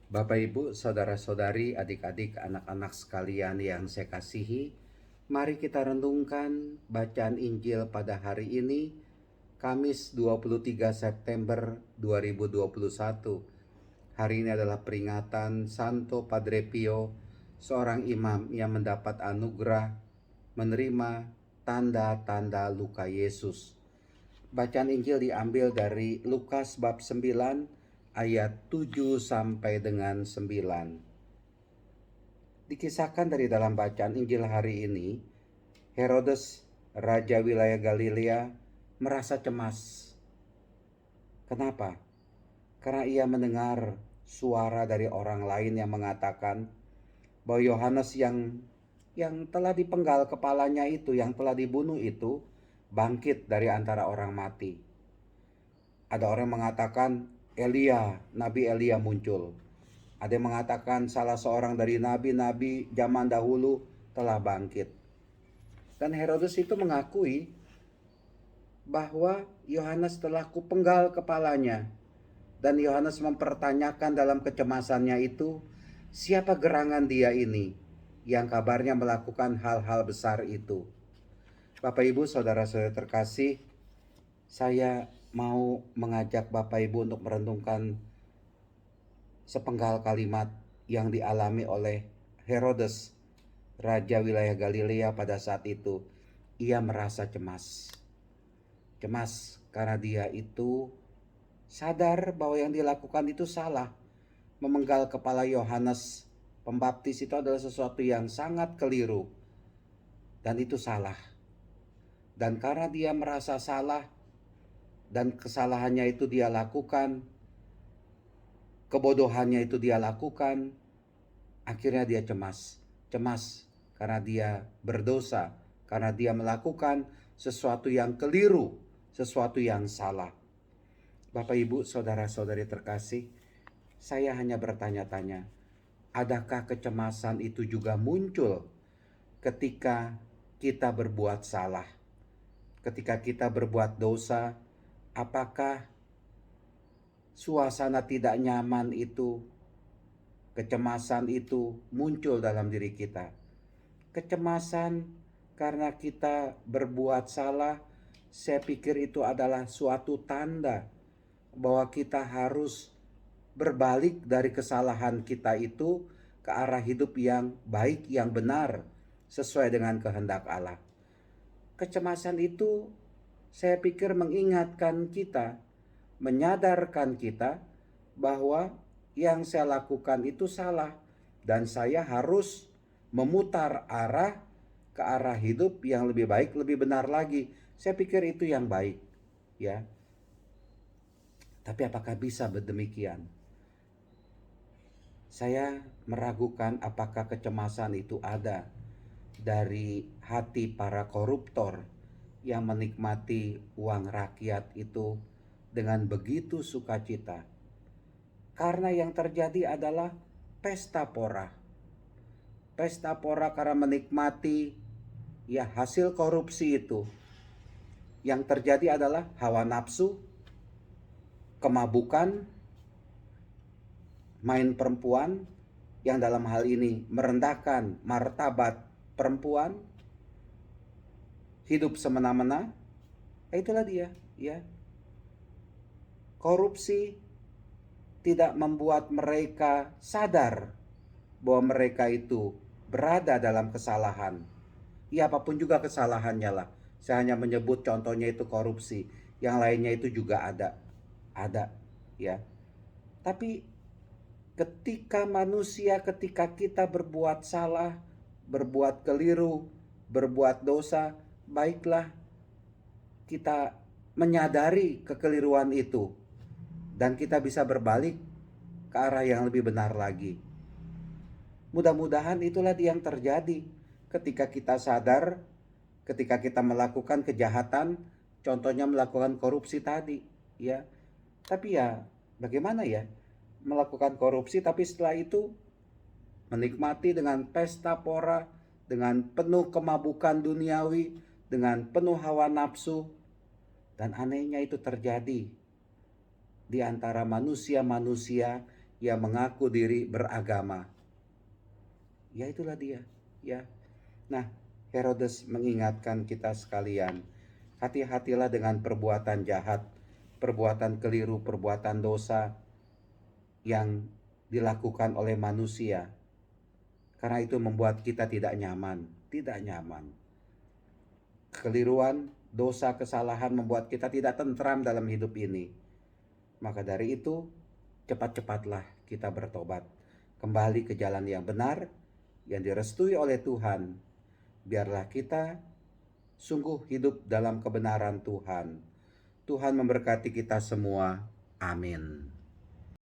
Bapak, Ibu, saudara-saudari, adik-adik, anak-anak sekalian yang saya kasihi, mari kita renungkan bacaan Injil pada hari ini, Kamis 23 September 2021. Hari ini adalah peringatan Santo Padre Pio, seorang imam yang mendapat anugerah menerima tanda-tanda luka Yesus. Bacaan Injil diambil dari Lukas bab 9 ayat 7 sampai dengan 9. Dikisahkan dari dalam bacaan Injil hari ini, Herodes, raja wilayah Galilea, merasa cemas. Kenapa? Karena ia mendengar suara dari orang lain yang mengatakan bahwa Yohanes yang telah dipenggal kepalanya itu, yang telah dibunuh itu, bangkit dari antara orang mati. Ada orang yang mengatakan Nabi Elia muncul. Ada yang mengatakan salah seorang dari nabi-nabi zaman dahulu telah bangkit. Dan Herodes itu mengakui bahwa Yohanes telah kupenggal kepalanya. Dan Yohanes mempertanyakan dalam kecemasannya itu, siapa gerangan dia ini yang kabarnya melakukan hal-hal besar itu. Bapak Ibu, saudara-saudara terkasih, saya mau mengajak Bapak Ibu untuk merenungkan sepenggal kalimat yang dialami oleh Herodes, raja wilayah Galilea pada saat itu. Ia merasa cemas. Cemas karena dia itu sadar bahwa yang dilakukan itu salah. Memenggal kepala Yohanes Pembaptis itu adalah sesuatu yang sangat keliru. Dan itu salah. Dan karena dia merasa salah dan kesalahannya itu dia lakukan, kebodohannya itu dia lakukan, akhirnya dia cemas. Cemas karena dia berdosa, karena dia melakukan sesuatu yang keliru, sesuatu yang salah. Bapak, Ibu, saudara-saudari terkasih, saya hanya bertanya-tanya, adakah kecemasan itu juga muncul ketika kita berbuat salah? Ketika kita berbuat dosa, apakah suasana tidak nyaman itu, kecemasan itu muncul dalam diri kita? Kecemasan karena kita berbuat salah, saya pikir itu adalah suatu tanda bahwa kita harus berbalik dari kesalahan kita itu ke arah hidup yang baik, yang benar, sesuai dengan kehendak Allah. Kecemasan itu saya pikir mengingatkan kita, menyadarkan kita bahwa yang saya lakukan itu salah dan saya harus memutar arah ke arah hidup yang lebih baik, lebih benar lagi. Saya pikir itu yang baik, ya. Tapi apakah bisa demikian? Saya meragukan apakah kecemasan itu ada dari hati para koruptor yang menikmati uang rakyat itu dengan begitu sukacita. Karena yang terjadi adalah pesta pora. Pesta pora karena menikmati ya hasil korupsi itu. Yang terjadi adalah hawa nafsu, kemabukan, main perempuan yang dalam hal ini merendahkan martabat perempuan, hidup semena-mena. Itulah dia, ya. Korupsi tidak membuat mereka sadar bahwa mereka itu berada dalam kesalahan. Ya, apapun juga kesalahannya lah. Saya hanya menyebut contohnya itu korupsi. Yang lainnya itu juga ada. Ada, ya. Tapi ketika kita berbuat salah, berbuat keliru, berbuat dosa, baiklah kita menyadari kekeliruan itu dan kita bisa berbalik ke arah yang lebih benar lagi. Mudah-mudahan itulah yang terjadi ketika kita sadar, ketika kita melakukan kejahatan, contohnya melakukan korupsi tadi, ya. Tapi ya, bagaimana ya melakukan korupsi tapi setelah itu menikmati dengan pesta pora, dengan penuh kemabukan duniawi, dengan penuh hawa nafsu, dan anehnya itu terjadi di antara manusia-manusia yang mengaku diri beragama. Ya itulah dia, ya. Nah, Herodes mengingatkan kita sekalian, hati-hatilah dengan perbuatan jahat, perbuatan keliru, perbuatan dosa yang dilakukan oleh manusia. Karena itu membuat kita tidak nyaman, tidak nyaman. Kekeliruan, dosa, kesalahan membuat kita tidak tentram dalam hidup ini. Maka dari itu, cepat-cepatlah kita bertobat, kembali ke jalan yang benar, yang direstui oleh Tuhan. Biarlah kita sungguh hidup dalam kebenaran Tuhan. Tuhan memberkati kita semua. Amin.